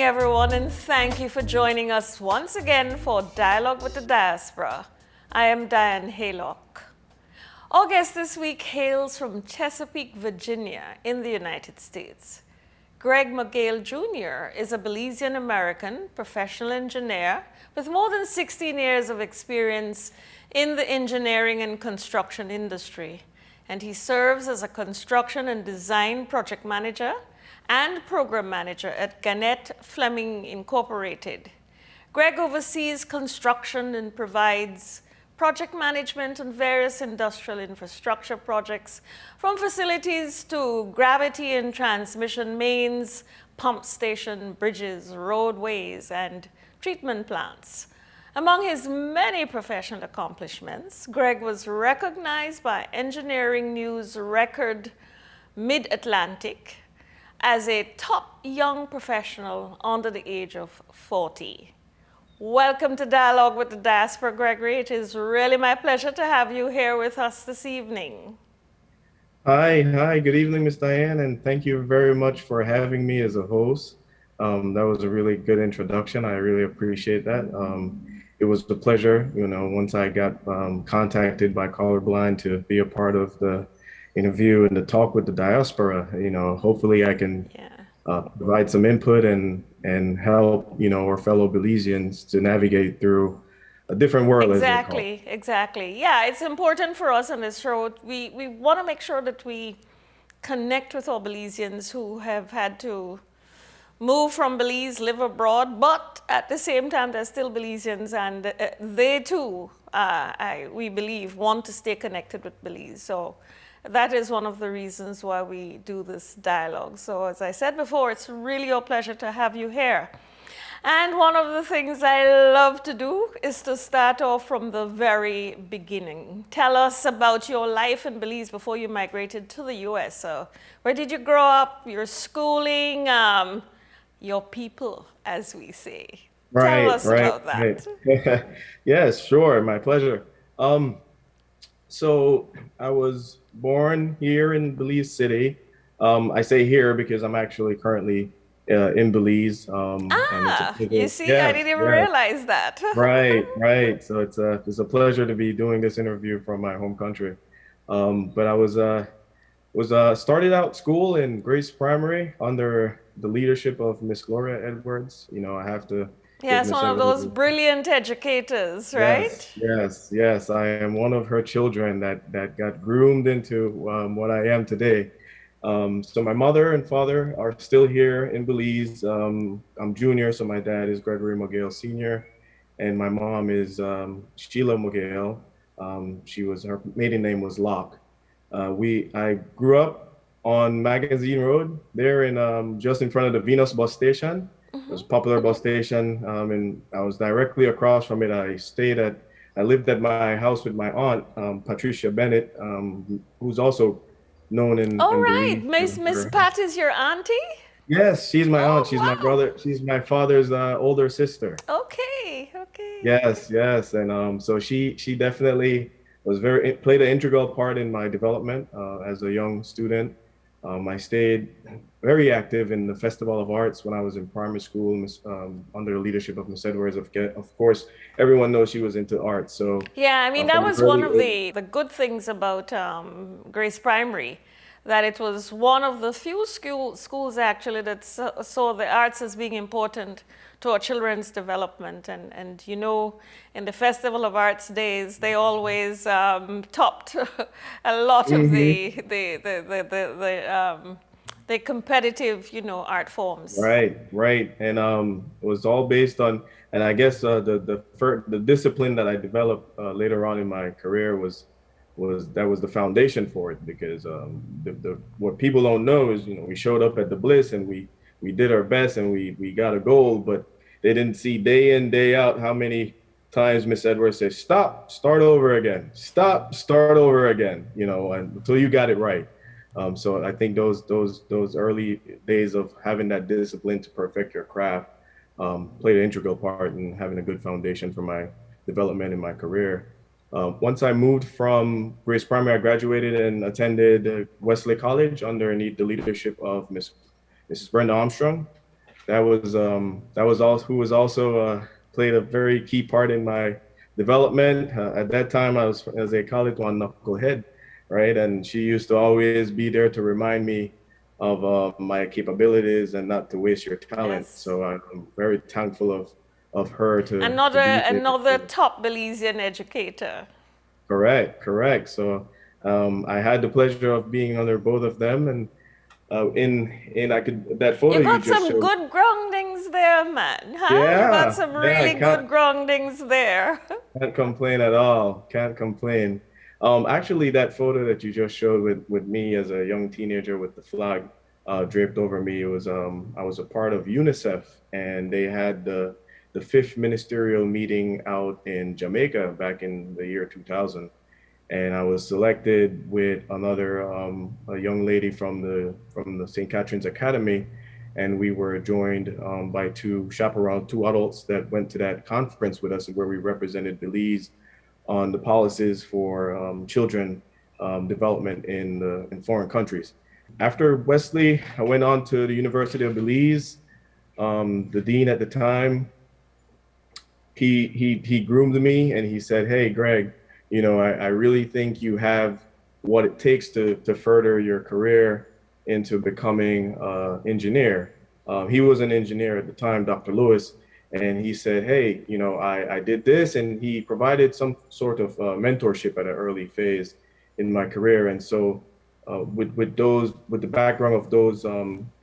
everyone, and thank you for joining us once again for Dialogue with the Diaspora. I am Diane Haylock. Our guest this week hails from Chesapeake, Virginia, in the United States. Greg Moguel Jr. is a Belizean American professional engineer with more than 16 years of experience in the engineering and construction industry, and he serves as a construction and design project manager and program manager at Gannett Fleming Incorporated. Greg oversees construction and provides project management on various industrial infrastructure projects, from facilities to gravity and transmission mains, pump station, bridges, roadways, and treatment plants. Among his many professional accomplishments, Greg was recognized by Engineering News Record Mid-Atlantic as a top young professional under the age of 40. Welcome to Dialogue with the Diaspora, Gregory. It is really my pleasure to have you here with us this evening. Hi, good evening, Ms. Diane, and thank you very much for having me as a host. That was a really good introduction. I really appreciate that. It was a pleasure, once I got contacted by Colorblind to be a part of the interview and the talk with the diaspora. Hopefully I can provide some input and help, our fellow Belizeans to navigate through a different world. Exactly. Yeah, it's important for us on this show. We want to make sure that we connect with our Belizeans who have had to move from Belize, live abroad, but at the same time, they're still Belizeans, and they too, we believe, want to stay connected with Belize. So that is one of the reasons why we do this dialogue. So as I said before, it's really a pleasure to have you here. And one of the things I love to do is to start off from the very beginning. Tell us about your life in Belize before you migrated to the US. So where did you grow up, your schooling, your people, as we say? Tell us about that. Right. Yes, sure, my pleasure. So I was born here in Belize City. I say here because I'm actually currently in Belize. You see, I didn't even realize that. Right. So it's a pleasure to be doing this interview from my home country. But I was started out school in Grace Primary under the leadership of Miss Gloria Edwards. I have to. Yes, one of those brilliant educators, right? Yes. I am one of her children that got groomed into what I am today. So my mother and father are still here in Belize. I'm junior, so my dad is Gregory Moguel Sr., and my mom is Sheila Moguel. Her maiden name was Locke. I grew up on Magazine Road, there in just in front of the Venus bus station. It was a popular bus station, and I was directly across from it. I lived at my house with my aunt, Patricia Bennett, who's also known in Belize. Miss Pat is your auntie? Yes, she's my aunt. She's my brother. She's my father's older sister. Okay. Yes, and so she definitely played an integral part in my development as a young student. I stayed very active in the Festival of Arts when I was in primary school, under the leadership of Miss Edwards. Of course, everyone knows she was into art. So yeah, that was one of the good things about Grace Primary, that it was one of the few schools actually that saw the arts as being important to our children's development. And in the Festival of Arts days, they always topped a lot of the competitive, art forms. Right. And it was all based on, and I guess the discipline that I developed later on in my career was the foundation for it, because what people don't know is, we showed up at the Bliss and we did our best and we got a gold, but they didn't see day in, day out how many times Miss Edwards said, stop, start over again, until you got it right. So I think those early days of having that discipline to perfect your craft played an integral part in having a good foundation for my development in my career. Once I moved from Grace Primary, I graduated and attended Wesley College underneath the leadership of Mrs. Brenda Armstrong. that was also who was also played a very key part in my development. At that time, I was, as they call it, one knucklehead, right? And she used to always be there to remind me of my capabilities and not to waste your talent. Yes. So I'm very thankful of her to Another be there. another top Belizean educator. Correct, correct. So I had the pleasure of being under both of them, and in I could that photo You you got just some showed. good groundings there, man. Huh? You got Yeah, some yeah, I really good groundings there. can't complain at all. Can't complain. Actually, that photo that you just showed with me as a young teenager with the flag draped over me, it was I was a part of UNICEF, and they had the fifth ministerial meeting out in Jamaica back in the year 2000, and I was selected with another a young lady from the St. Catherine's Academy, and we were joined by two chaperones, two adults that went to that conference with us, where we represented Belize on the policies for children development in foreign countries. After Wesley, I went on to the University of Belize. The dean at the time, he groomed me and he said, "Hey, Greg, you know, I really think you have what it takes to further your career into becoming an engineer." He was an engineer at the time, Dr. Lewis, and he said, "Hey, you know, I did this," and he provided some sort of mentorship at an early phase in my career. And so, with the background of those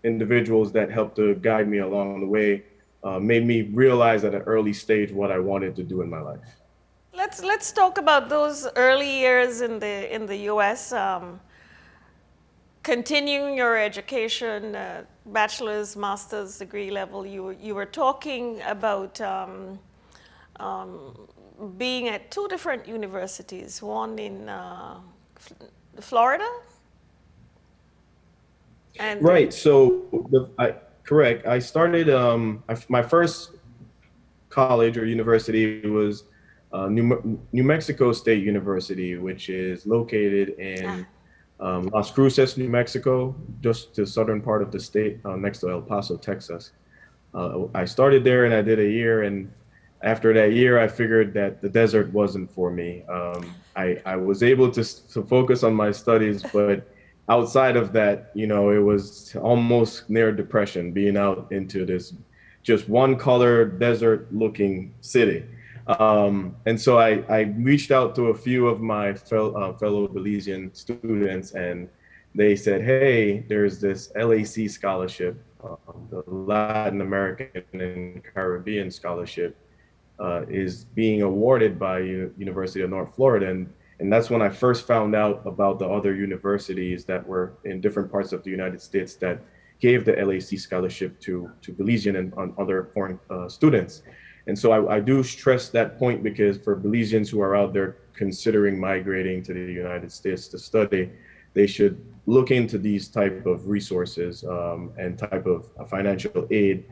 individuals that helped to guide me along the way, made me realize at an early stage what I wanted to do in my life. Let's talk about those early years in the U.S. Continuing your education, bachelor's, master's degree level. You were talking about being at two different universities, one in Florida and Right. So correct. I started my first college or university was New Mexico State University, which is located ah, in Las Cruces, New Mexico, just the southern part of the state, next to El Paso, Texas. I started there and I did a year, and after that year, I figured that the desert wasn't for me. I was able to focus on my studies, but outside of that, you know, it was almost near depression being out into this just one color desert looking city. And so I reached out to a few of my fellow Belizean students, and they said, "Hey, there's this LAC scholarship, the Latin American and Caribbean scholarship, is being awarded by University of North Florida." And that's when I first found out about the other universities that were in different parts of the United States that gave the LAC scholarship to Belizean and on other foreign students. And so I do stress that point because for Belizeans who are out there considering migrating to the United States to study, they should look into these type of resources and type of financial aid,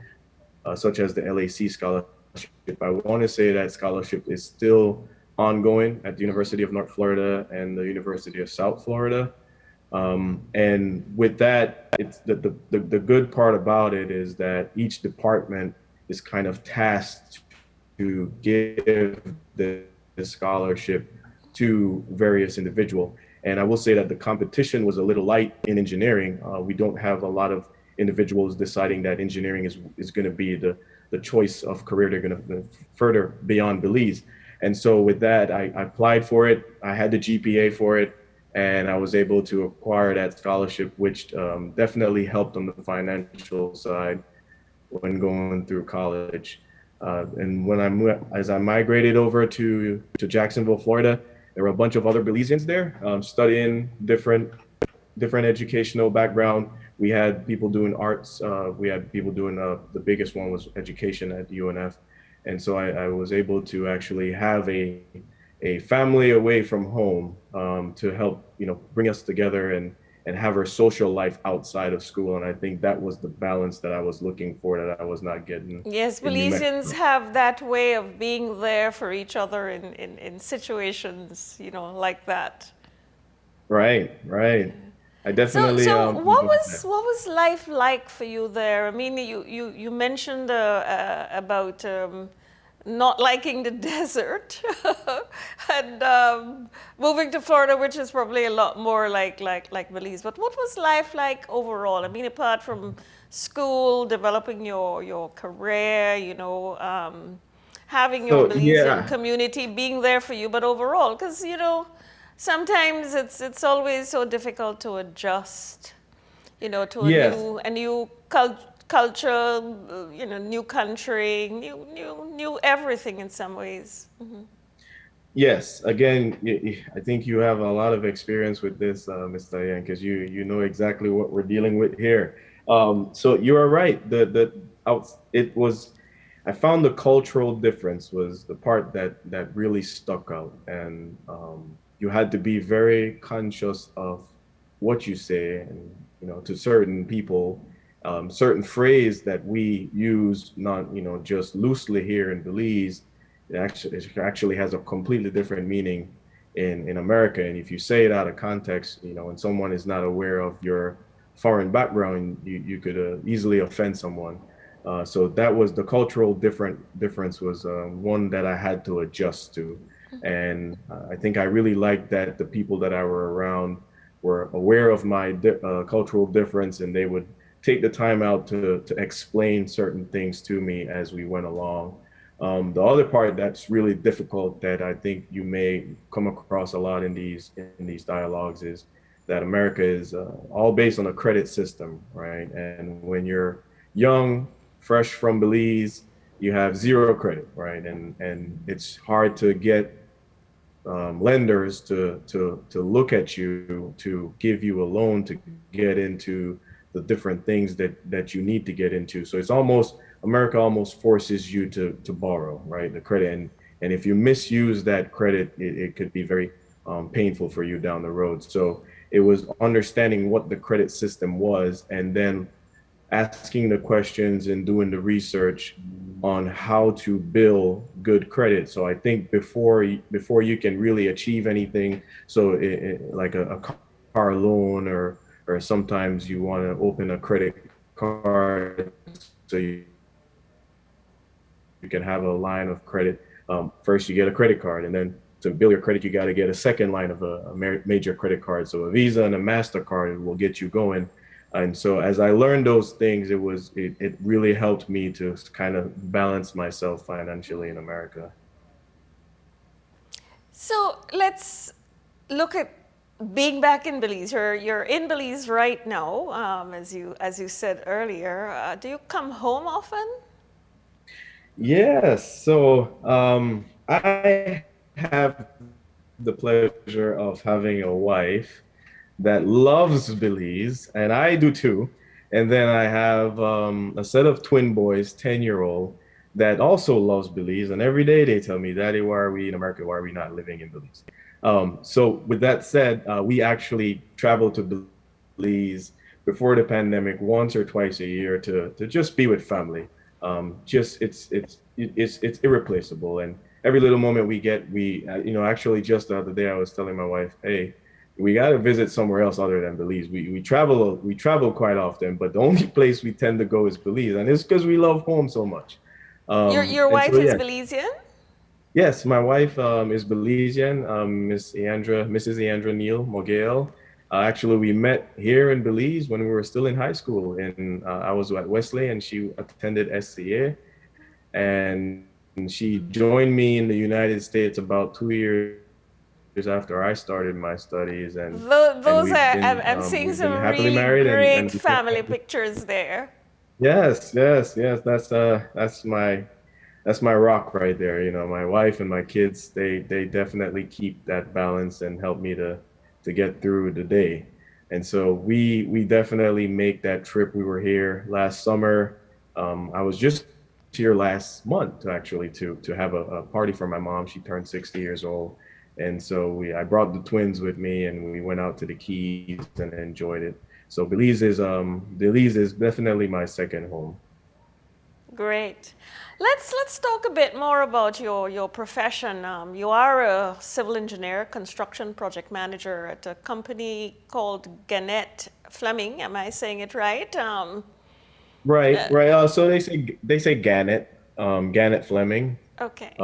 such as the LAC scholarship. I want to say that scholarship is still ongoing at the University of North Florida and the University of South Florida. And with that, it's the good part about it is that each department is kind of tasked to give the scholarship to various individual. And I will say that the competition was a little light in engineering. We don't have a lot of individuals deciding that engineering is going to be the choice of career they're going to further beyond Belize. And so with that, I applied for it. I had the GPA for it, and I was able to acquire that scholarship, which definitely helped on the financial side when going through college. And when as I migrated over to Jacksonville, Florida, there were a bunch of other Belizeans there studying different educational background. We had people doing arts. We had people doing the biggest one was education at UNF. And so I was able to actually have a family away from home to help, you know, bring us together and have our social life outside of school. And I think that was the balance that I was looking for that I was not getting yes, in New Belizeans Mexico. have that way of being there for each other in situations, you know, like that. Right, right. I So, definitely so love that. what was life like for you there? I mean, you mentioned about not liking the desert and moving to Florida, which is probably a lot more like Belize. But what was life like overall? I mean, apart from school, developing your career, having your So Belizean yeah, community being there for you, but overall, because sometimes it's always so difficult to adjust, to yes. a new culture, new country, new everything in some ways. Yes, again, I think you have a lot of experience with this, Ms. Diane, because you know exactly what we're dealing with here. So you are right. It was, I found the cultural difference was the part that really stuck out, and you had to be very conscious of what you say, and to certain people, certain phrase that we use, not just loosely here in Belize. It actually has a completely different meaning in America. And if you say it out of context, when someone is not aware of your foreign background, you could easily offend someone. So that was the cultural difference was one that I had to adjust to. And I think I really liked that the people that I were around were aware of my cultural difference, and they would take the time out to explain certain things to me as we went along. The other part that's really difficult that I think you may come across a lot in these dialogues is that America is all based on a credit system, right? And when you're young, fresh from Belize, you have zero credit, right? And it's hard to get lenders to look at you, to give you a loan to get into the different things that you need to get into. So it's almost, America almost forces you to borrow, right? The credit, and if you misuse that credit, it could be very painful for you down the road. So it was understanding what the credit system was, and then asking the questions and doing the research on how to build good credit. So I think before you can really achieve anything, so like a car loan, or sometimes you want to open a credit card so you can have a line of credit. First, you get a credit card, and then to build your credit, you got to get a second line of a major credit card. So a Visa and a MasterCard will get you going. And so as I learned those things, it really helped me to kind of balance myself financially in America. So let's look at being back in Belize. You're in Belize right now, as you said earlier. Do you come home often? Yes. So I have the pleasure of having a wife that loves Belize, and I do too. And then I have a set of twin boys, 10-year-old, that also loves Belize. And every day they tell me, Daddy, why are we in America? Why are we not living in Belize? So with that said, we actually travel to Belize before the pandemic once or twice a year to just be with family. Just it's irreplaceable. And every little moment we get, actually just the other day I was telling my wife, hey, we got to visit somewhere else other than Belize. We travel quite often, but the only place we tend to go is Belize, and it's because we love home so much. Your And so wife is yeah, Belizean? yes, my wife is Belizean, Mrs. Eandra Neal Moguel. Actually, we met here in Belize when we were still in high school, and I was at Wesley, and she attended SCA, and she joined me in the United States about 2 years after I started my studies, and Those we've are, been I'm um, seeing we've been some happily really married, and great we can't family wait to. pictures there. Yes, yes, yes. That's my rock right there. My wife and my kids, they definitely keep that balance and help me to get through the day. And so we definitely make that trip. We were here last summer. I was just here last month to have a party for my mom. She turned 60 years old. And so I brought the twins with me, and we went out to the Keys and enjoyed it. So Belize is definitely my second home. Great. Let's talk a bit more about your profession. You are a civil engineer, construction project manager at a company called Gannett Fleming. Am I saying it right? Right, right. So they say Gannett, Gannett Fleming. Okay.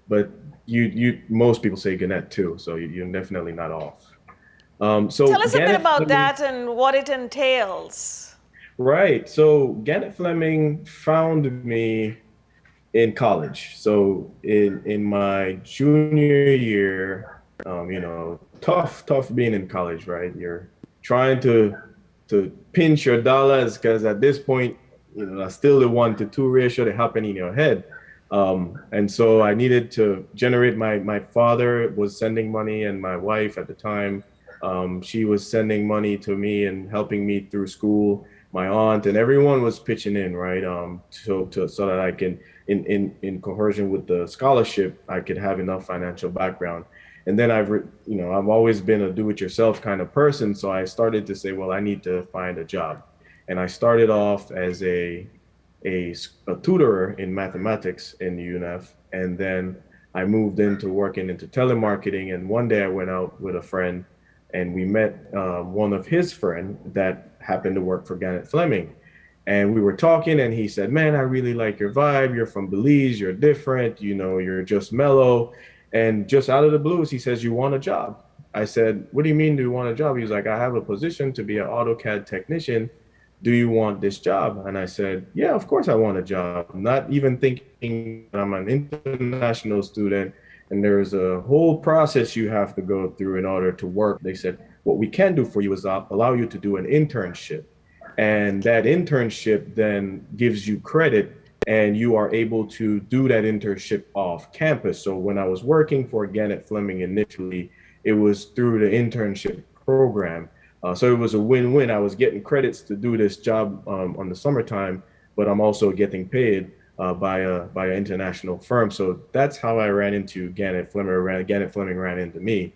But you most people say Gannett too, so you're definitely not off. So Tell us a bit Gannett about Fleming, that and what it entails. right. So Gannett Fleming found me in college. So in my junior year, tough being in college, right? You're trying to pinch your dollars because at this point, that's still the 1 to 2 ratio that happen in your head. And so I needed to generate my father was sending money, and my wife at the time, she was sending money to me and helping me through school. My aunt and everyone was pitching in, right? So that I can, in cohesion with the scholarship, I could have enough financial background. And then I've always been a do-it-yourself kind of person. So I started to say, well, I need to find a job. And I started off as a tutor in mathematics in UNF. And then I moved into working into telemarketing. And one day I went out with a friend and we met one of his friend that happened to work for Gannett Fleming. And we were talking and he said, man, I really like your vibe. You're from Belize. You're different. You're just mellow. And just out of the blues, he says, you want a job? I said, what do you mean, do you want a job? He was like, I have a position to be an AutoCAD technician. Do you want this job? And I said, yeah, of course I want a job. Not even thinking I'm an international student and there's a whole process you have to go through in order to work. They said, what we can do for you is allow you to do an internship. And that internship then gives you credit and you are able to do that internship off campus. So when I was working for Gannett Fleming initially, it was through the internship program. So it was a win-win. I was getting credits to do this job on the summertime, but I'm also getting paid by an international firm. So that's how I ran into Gannett Fleming. Gannett Fleming ran into me.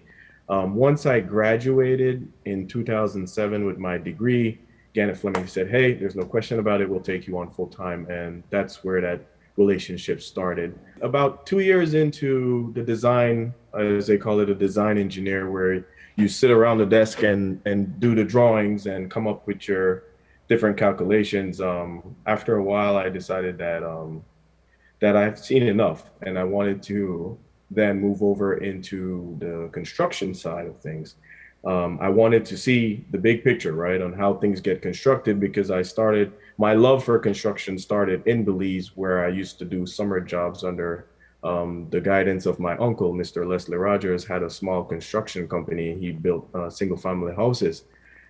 Once I graduated in 2007 with my degree, Gannett Fleming said, hey, there's no question about it. We'll take you on full time. And that's where that relationship started. About 2 years into the design, as they call it, a design engineer, where you sit around the desk and do the drawings and come up with your different calculations. After a while, I decided that I've seen enough and I wanted to then move over into the construction side of things. I wanted to see the big picture, right, on how things get constructed, because my love for construction started in Belize, where I used to do summer jobs under the guidance of my uncle, Mr. Leslie Rogers, had a small construction company. He built single family houses.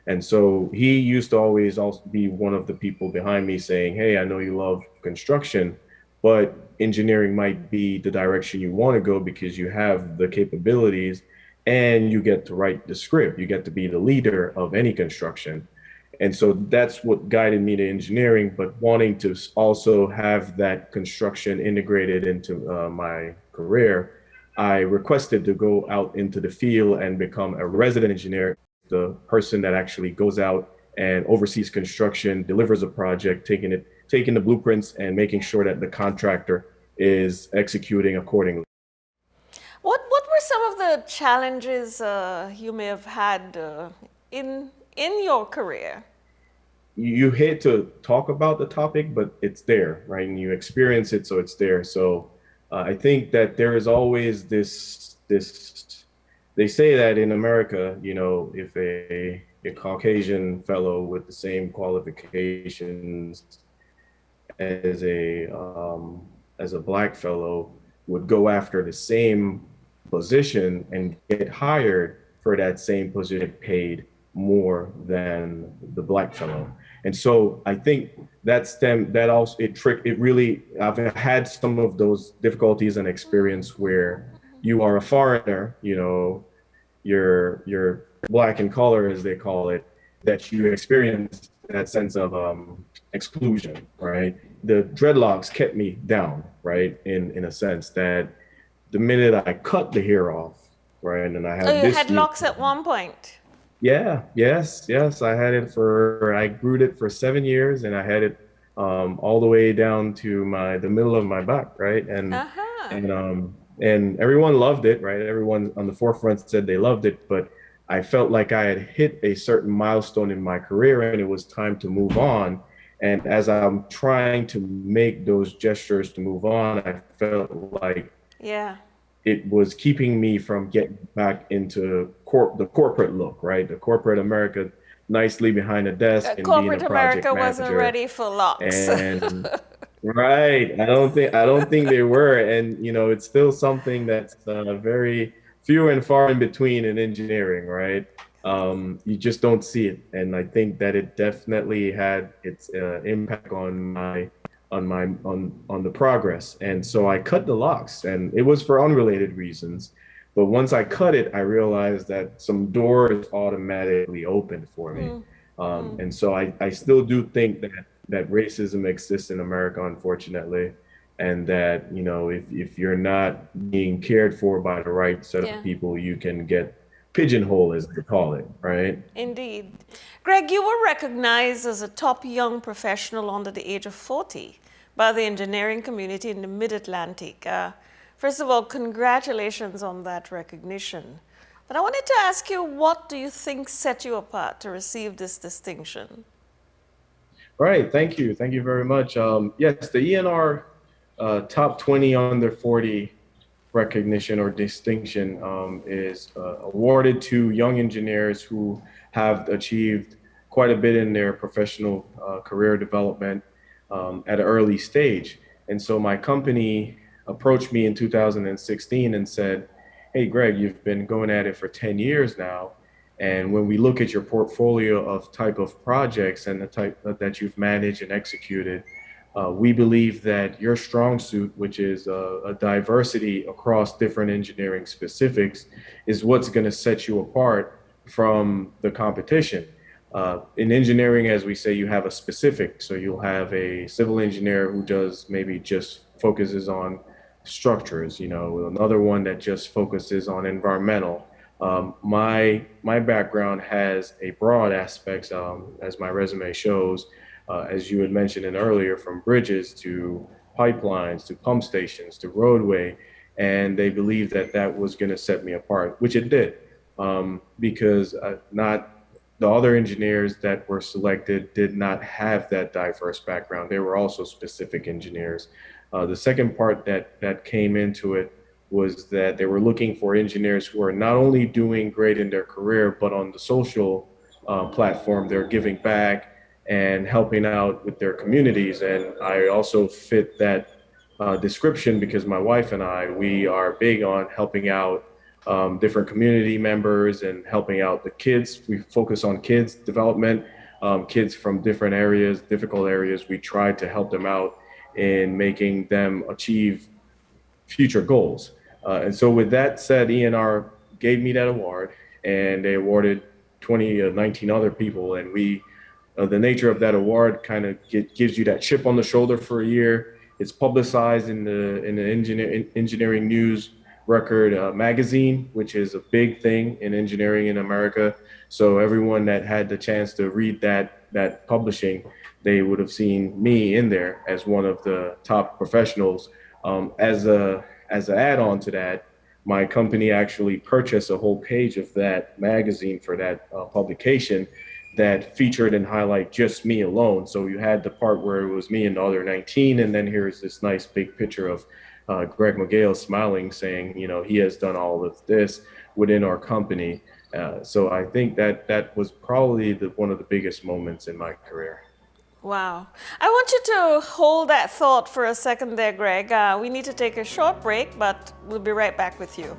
And so he used to always also be one of the people behind me saying, hey, I know you love construction, but engineering might be the direction you want to go because you have the capabilities and you get to write the script. You get to be the leader of any construction. And so that's what guided me to engineering, but wanting to also have that construction integrated into my career, I requested to go out into the field and become a resident engineer, the person that actually goes out and oversees construction, delivers a project, taking the blueprints and making sure that the contractor is executing accordingly. What were some of the challenges you may have had in your career? You hate to talk about the topic, but it's there, right? And you experience it, so it's there. So I think that there is always this. They say that in America, if a Caucasian fellow with the same qualifications as a black fellow would go after the same position and get hired for that same position, paid more than the black fellow. And so I think I've had some of those difficulties and experience where you are a foreigner, you're black in color, as they call it, that you experience that sense of exclusion, right? The dreadlocks kept me down, right? In a sense that the minute I cut the hair off, right, and I Oh, had you this. had locks at one point. Yeah, yes. I grew it for 7 years and I had it all the way down to the middle of my back, right? Uh-huh. And everyone loved it, right? Everyone on the forefront said they loved it, but I felt like I had hit a certain milestone in my career and it was time to move on. And as I'm trying to make those gestures to move on, I felt like Yeah. it was keeping me from getting back into the corporate look, right? The corporate America, nicely behind a desk and being a Corporate project America wasn't manager. ready for locks. And right, I don't think they were, and it's still something that's very few and far in between in engineering, right? You just don't see it, and I think that it definitely had its impact on the progress. And so I cut the locks, and it was for unrelated reasons. But once I cut it, I realized that some doors automatically opened for me. Mm, mm. And so I still do think that racism exists in America, unfortunately, and that, if you're not being cared for by the right set of Yeah. people, you can get pigeonholed, as they call it, right? Indeed. Greg, you were recognized as a top young professional under the age of 40 by the engineering community in the Mid-Atlantic. First of all, congratulations on that recognition. But I wanted to ask you, what do you think set you apart to receive this distinction? All right, thank you very much. Yes, the ENR top 20 under 40 recognition or distinction is awarded to young engineers who have achieved quite a bit in their professional career development at an early stage. And so my company approached me in 2016 and said, "Hey, Greg, you've been going at it for 10 years now. And when we look at your portfolio of type of projects and the type that you've managed and executed, we believe that your strong suit, which is a diversity across different engineering specifics, is what's going to set you apart from the competition. In engineering, as we say, you have a specific. So you'll have a civil engineer who does maybe just focuses on structures, another one that just focuses on environmental. My background has a broad aspects, as my resume shows, as you had mentioned in earlier, from bridges to pipelines to pump stations to roadway, and they believed that that was going to set me apart, which it did, because not the other engineers that were selected did not have that diverse background. They were also specific engineers. The second part that came into it was that they were looking for engineers who are not only doing great in their career, but on the social platform, they're giving back and helping out with their communities. And I also fit that description because my wife and we are big on helping out different community members and helping out the kids. We focus on kids development, kids from different areas, difficult areas. We try to help them out in making them achieve future goals. And so with that said, ENR gave me that award, and they awarded 19 other people. And the nature of that award kind of gives you that chip on the shoulder for a year. It's publicized in the engineering news record magazine, which is a big thing in engineering in America. So everyone that had the chance to read that publishing, they would have seen me in there as one of the top professionals. As an add-on to that, my company actually purchased a whole page of that magazine for that publication that featured and highlight just me alone. So you had the part where it was me and the other 19, and then here's this nice big picture of Greg Moguel smiling, saying, he has done all of this within our company. So I think that was probably one of the biggest moments in my career. Wow. I want you to hold that thought for a second there, Greg. We need to take a short break, but we'll be right back with you.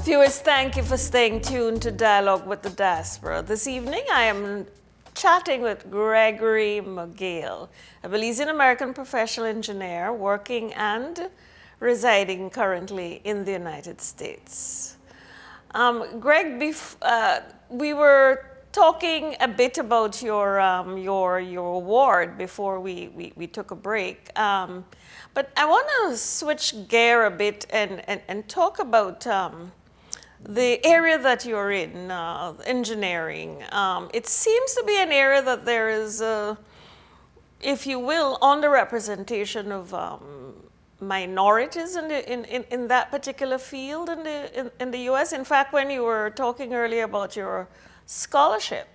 Viewers, thank you for staying tuned to Dialogue with the Diaspora. This evening, I am chatting with Gregory Moguel, a Belizean American professional engineer working and residing currently in the United States. Greg, we were talking a bit about your award before we took a break. But I want to switch gear a bit and talk about the area that you're in, engineering. It seems to be an area that there is, if you will, underrepresentation of minorities in that particular field in the U.S. In fact, when you were talking earlier about your scholarship,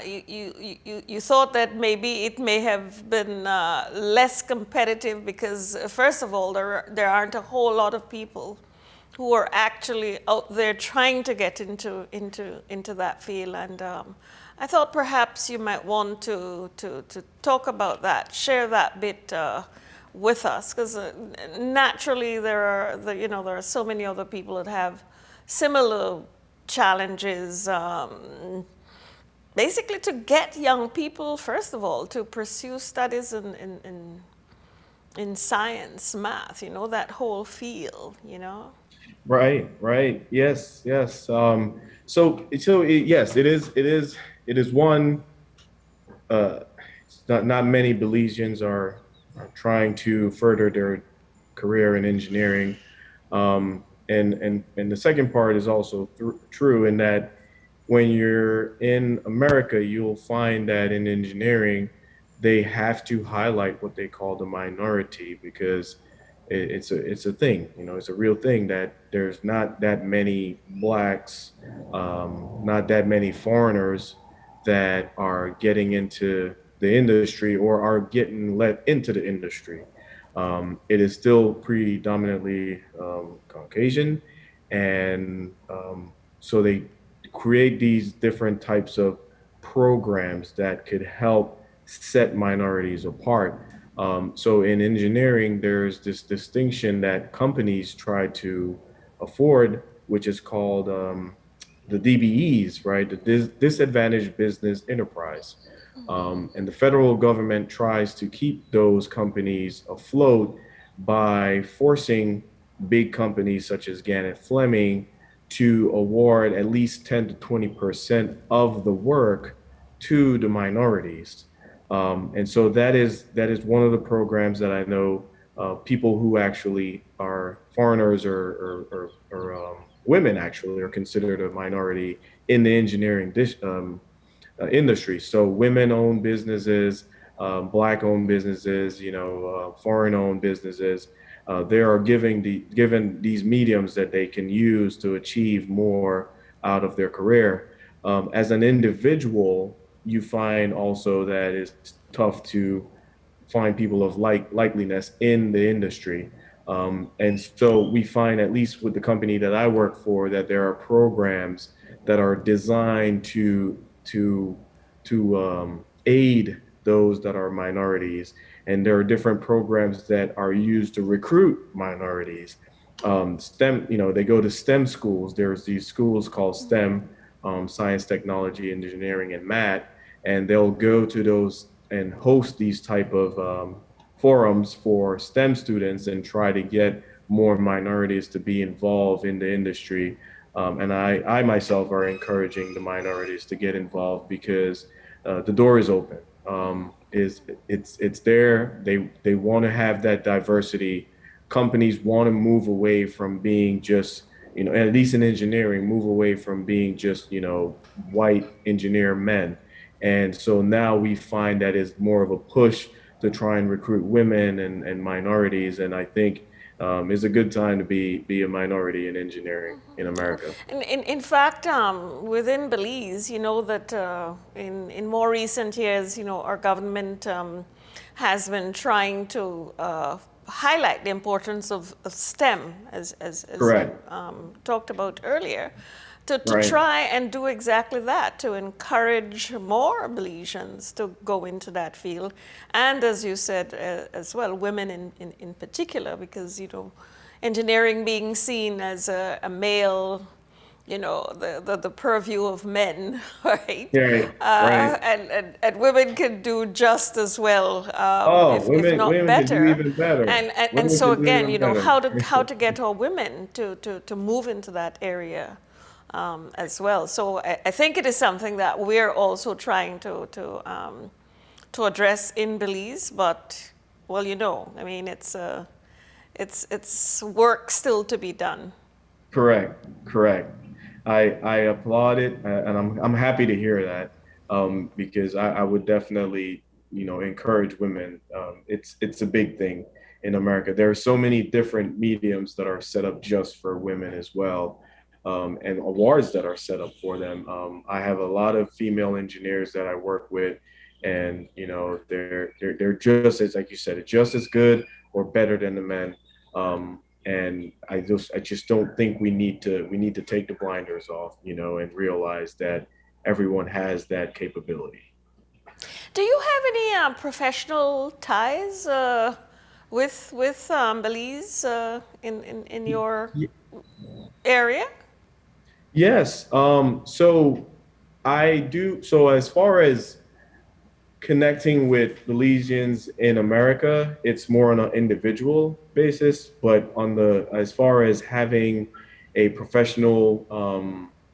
you thought that maybe it may have been less competitive because, first of all, there aren't a whole lot of people who are actually out there trying to get into that field. And I thought perhaps you might want to talk about that, share that bit with us, because naturally there are so many other people that have similar challenges. Basically, to get young people, first of all, to pursue studies in science, math, that whole field, Right. Yes. Yes, it is one. Not many Belizeans are trying to further their career in engineering, and the second part is also true in that when you're in America, you'll find that in engineering, they have to highlight what they call the minority because it's a thing, it's a real thing that there's not that many blacks, not that many foreigners that are getting into the industry or are getting let into the industry. It is still predominantly Caucasian, and so they create these different types of programs that could help set minorities apart. So in engineering, there's this distinction that companies try to afford, which is called the DBEs, right? The Disadvantaged Business Enterprise. And the federal government tries to keep those companies afloat by forcing big companies such as Gannett Fleming to award at least 10 to 20% of the work to the minorities. And so that is one of the programs that I know people who actually are foreigners or women actually are considered a minority in the engineering industry. So women-owned businesses, Black-owned businesses, foreign-owned businesses. They are given these mediums that they can use to achieve more out of their career. As an individual, you find also that it's tough to find people of likeliness in the industry. And so we find, at least with the company that I work for, that there are programs that are designed to aid those that are minorities. And there are different programs that are used to recruit minorities. STEM, they go to STEM schools. There's these schools called STEM, science, technology, engineering, and math, and they'll go to those and host these type of forums for STEM students and try to get more minorities to be involved in the industry. And I myself are encouraging the minorities to get involved because the door is open. It's there. They want to have that diversity. Companies want to move away from being just, at least in engineering, move away from being just, white engineer men. And so now we find that it's more of a push to try and recruit women and minorities. And I think it's a good time to be a minority in engineering in America. In fact, within Belize, that in more recent years, our government has been trying to highlight the importance of STEM, as you talked about earlier, to try and do exactly that, to encourage more Belizeans to go into that field. And as you said as well, women in particular, because, engineering being seen as a male, the purview of men, right? And women can do just as well, if not women better. can do even better. And so again, how to get our women to move into that area as well. So I think it is something that we're also trying to address in Belize. But well, I mean, it's work still to be done. Correct, correct. I applaud it, and I'm happy to hear that, because I would definitely, encourage women. It's a big thing in America. There are so many different mediums that are set up just for women as well, and awards that are set up for them. I have a lot of female engineers that I work with, and they're just as, like you said, just as good or better than the men. And I just don't think we need to take the blinders off, and realize that everyone has that capability. Do you have any professional ties with Belize in your Y- area? Yes. So I do. So as far as connecting with Belizeans in America, it's more on an individual basis. But as far as having a professional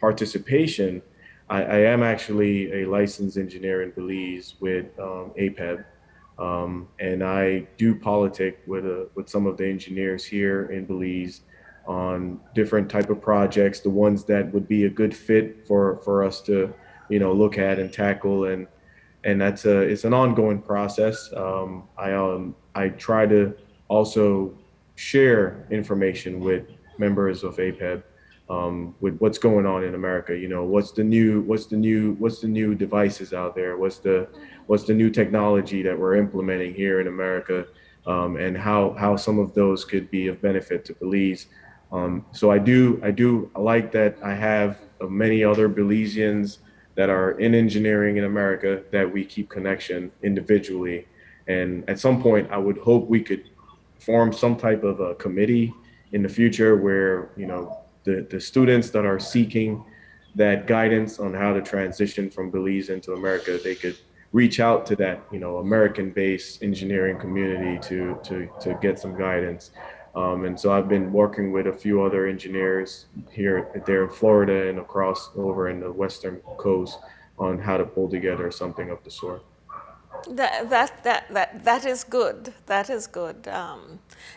participation, I am actually a licensed engineer in Belize with APEB, and I do politic with some of the engineers here in Belize on different type of projects, the ones that would be a good fit for us to look at and tackle, and it's an ongoing process. I try to also share information with members of APEB, with what's going on in America. What's the new devices out there? What's the new technology that we're implementing here in America, and how some of those could be of benefit to Belize. So I like that I have many other Belizeans that are in engineering in America that we keep connection individually. And at some point, I would hope we could form some type of a committee in the future where, the students that are seeking that guidance on how to transition from Belize into America, they could reach out to that, American-based engineering community to get some guidance. And so I've been working with a few other engineers there in Florida and across over in the Western coast on how to pull together something of the sort. That is good. That is good.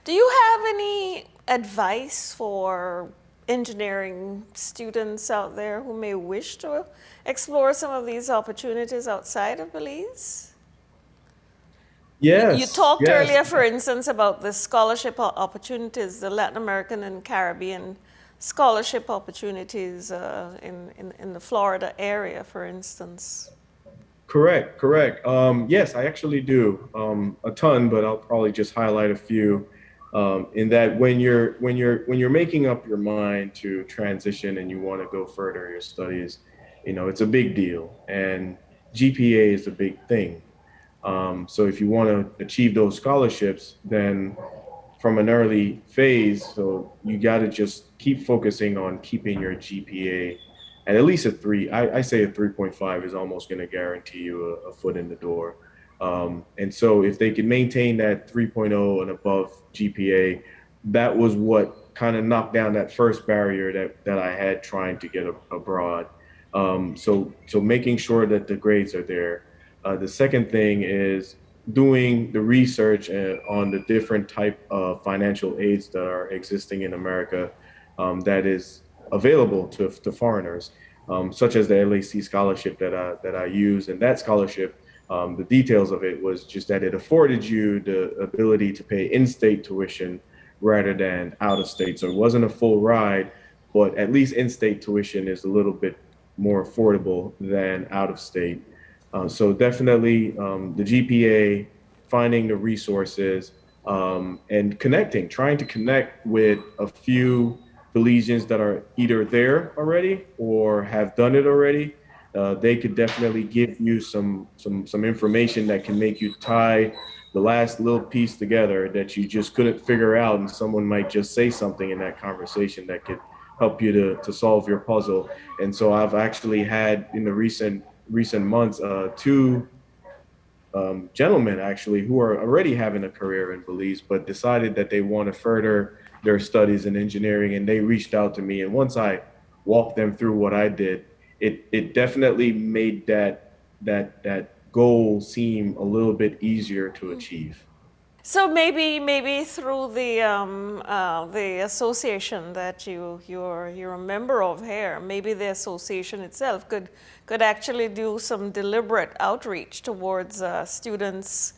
Do you have any advice for engineering students out there who may wish to explore some of these opportunities outside of Belize? You Yes, talked yes. earlier, for instance, about the scholarship opportunities, the Latin American and Caribbean scholarship opportunities in the Florida area, for instance. Correct, correct. Yes, I actually do, a ton, but I'll probably just highlight a few. In that when you're making up your mind to transition and you want to go further your studies, it's a big deal, and GPA is a big thing. So if you want to achieve those scholarships, then from an early phase, so you got to just keep focusing on keeping your GPA at least a three. I say a 3.5 is almost going to guarantee you a foot in the door. And so if they can maintain that 3.0 and above GPA, that was what kind of knocked down that first barrier that I had trying to get abroad. So making sure that the grades are there. The second thing is doing the research on the different type of financial aids that are existing in America, that is available to foreigners, such as the LAC scholarship that I use. And that scholarship, the details of it was just that it afforded you the ability to pay in-state tuition rather than out of state. So it wasn't a full ride, but at least in-state tuition is a little bit more affordable than out of state. So definitely, the GPA, finding the resources, and trying to connect with a few Belizeans that are either there already or have done it already. They could definitely give you some information that can make you tie the last little piece together that you just couldn't figure out, and someone might just say something in that conversation that could help you to solve your puzzle. And so I've actually had in the recent months, two gentlemen actually who are already having a career in Belize, but decided that they want to further their studies in engineering, and they reached out to me. And walk them through what I did, it definitely made that goal seem a little bit easier to achieve. So maybe through the association that you're a member of here, maybe the association itself could actually do some deliberate outreach towards students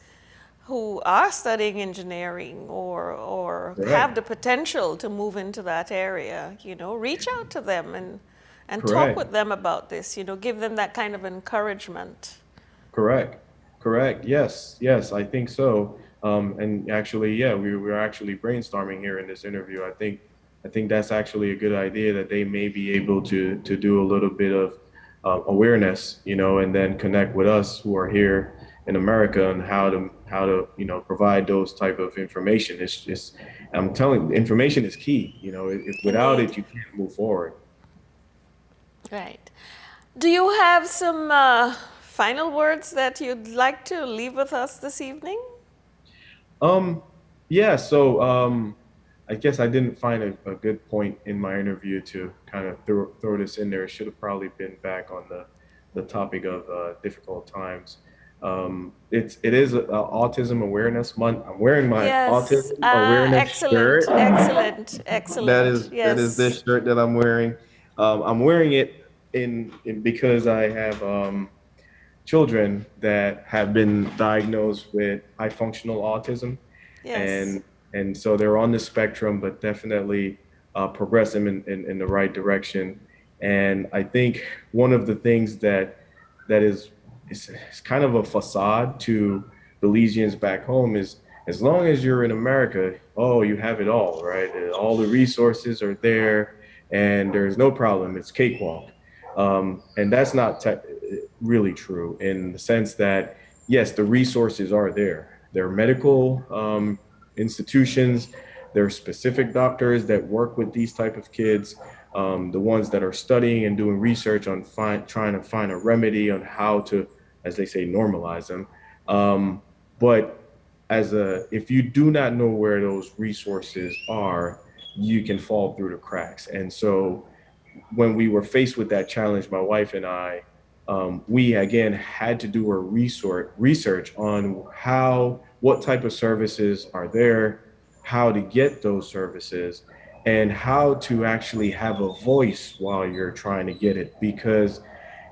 who are studying engineering or have Correct. the potential to move into that area. You know, reach out to them and talk Correct. with them about this. You know, give them that kind of encouragement. Correct. Correct. Yes. Yes, I think so. And actually, yeah, we're actually brainstorming here in this interview. I think that's actually a good idea that they may be able to do a little bit of awareness, and then connect with us who are here in America and how to provide those type of information. It's just I'm telling information is key. If without Indeed. it, you can't move forward. Right. Do you have some final words that you'd like to leave with us this evening? Um, yeah, so I guess I didn't find a good point in my interview to kind of throw this in there. It should have probably been back on the topic of difficult times. It is Autism Awareness Month. I'm wearing my Yes. Autism Awareness Excellent. shirt. Excellent. That Excellent. is Yes. this shirt that I'm wearing. I'm wearing it in because I have children that have been diagnosed with high functional autism, Yes. and and so they're on the spectrum, but definitely progressing in the right direction. And I think one of the things that is kind of a facade to Belizeans back home is as long as you're in America, oh, you have it all, right? All the resources are there, and there's no problem. It's cakewalk. And that's not really true in the sense that, yes, the resources are there. There are medical institutions, there are specific doctors that work with these type of kids, the ones that are studying and doing research on trying to find a remedy on how to, as they say, normalize them. But if you do not know where those resources are, you can fall through the cracks. And so when we were faced with that challenge, my wife and I, we again had to do a research on what type of services are there, how to get those services, and how to actually have a voice while you're trying to get it, because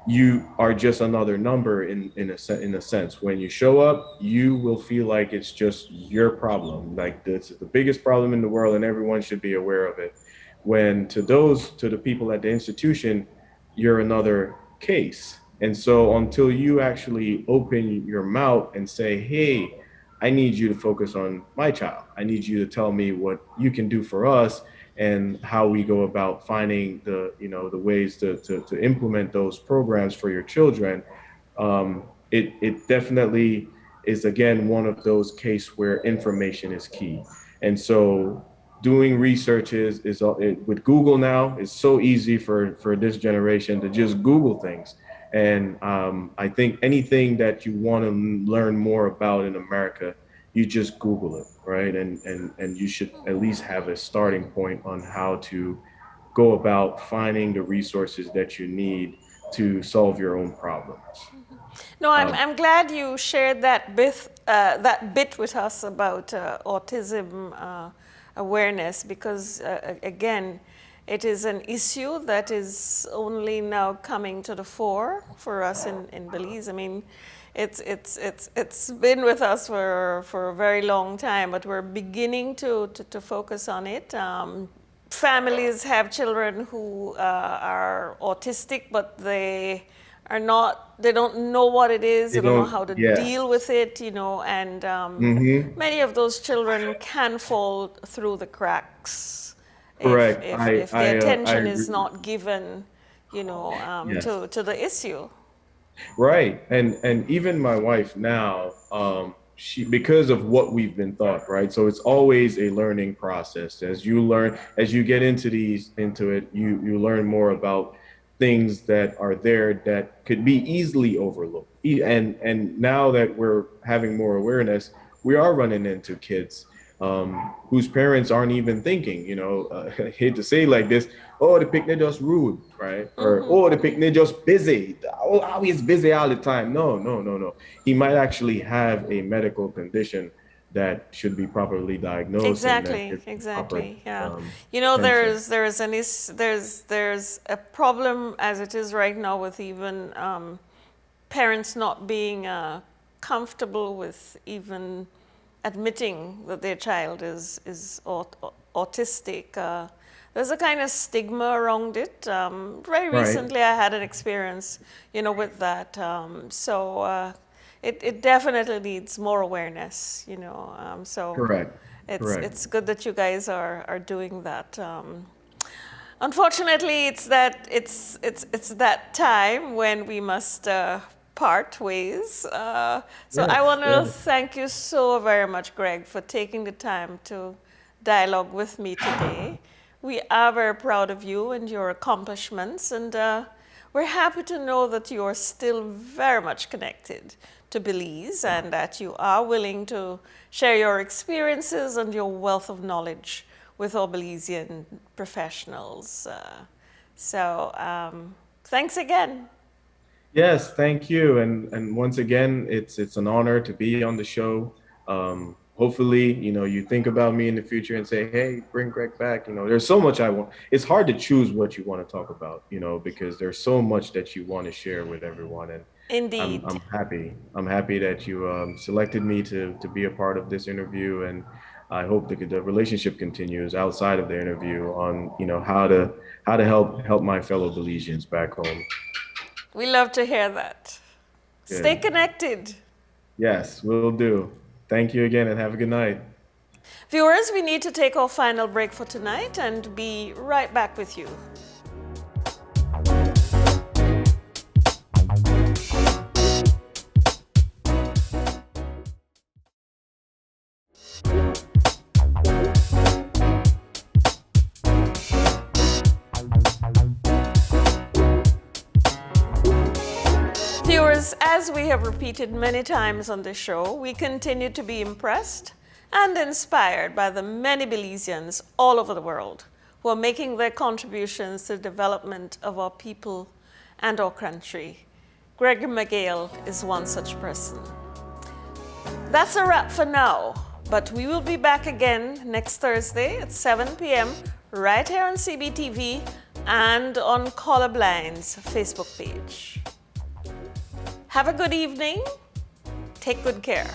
you are just another number in a sense. When you show up, you will feel like it's just your problem. Like this is the biggest problem in the world, and everyone should be aware of it. When to the people at the institution, you're another case. And so until you actually open your mouth and say, "Hey, I need you to focus on my child. I need you to tell me what you can do for us and how we go about finding the ways to implement those programs for your children." It definitely is again one of those cases where information is key. And so doing research with Google now is so easy for this generation to just Google things. And I think anything that you want to learn more about in America, you just Google it, right? And you should at least have a starting point on how to go about finding the resources that you need to solve your own problems. No, Um, I'm glad you shared that bit with us about autism awareness, because again, it is an issue that is only now coming to the fore for us in Belize. I mean, it's been with us for a very long time, but we're beginning to focus on it. Families have children who are autistic, but they don't know what it is, they they don't know don't, how to yes. deal with it, you know, and Hmm. many of those children can fall through the cracks Correct. if the I attention is agree. not given, you know, Yes. to the issue. Right. And even my wife now, she, because of what we've been taught, right? So it's always a learning process. As you get into it, you learn more about things that are there that could be easily overlooked. And now that we're having more awareness, we are running into kids whose parents aren't even thinking, I hate to say like this, oh, the picnic just rude, right? Or, oh, the picnic just busy. Oh, always busy all the time. No, no, no, no. He might actually have a medical condition that should be properly diagnosed and that Exactly, gets proper exactly. Yeah. attention. There's a problem as it is right now with even parents not being comfortable with even admitting that their child is autistic. There's a kind of stigma around it. Very Right, recently, I had an experience, with that. It definitely needs more awareness. So correct, correct. it's good that you guys are doing that. Unfortunately, it's that time when we must part ways. So I Yes, want to yes. thank you so very much, Greg, for taking the time to dialogue with me today. We are very proud of you and your accomplishments, and we're happy to know that you are still very much connected to Belize and that you are willing to share your experiences and your wealth of knowledge with our Belizean professionals. Thanks again. Yes, thank you. And once again, it's an honor to be on the show. Hopefully, you think about me in the future and say, hey, bring Greg back. There's so much I want. It's hard to choose what you want to talk about, because there's so much that you want to share with everyone. And I'm Indeed. happy. I'm happy that you selected me to be a part of this interview, and I hope the relationship continues outside of the interview on how to help my fellow Belizeans back home. We love to hear that. Stay Good. connected. Yes, will do. Thank you again and have a good night. Viewers, we need to take our final break for tonight and be right back with you. Viewers, as we have repeated many times on this show, we continue to be impressed and inspired by the many Belizeans all over the world who are making their contributions to the development of our people and our country. Gregory Moguel is one such person. That's a wrap for now, but we will be back again next Thursday at 7 p.m. right here on CBTV and on Colorblind's Facebook page. Have a good evening. Take good care.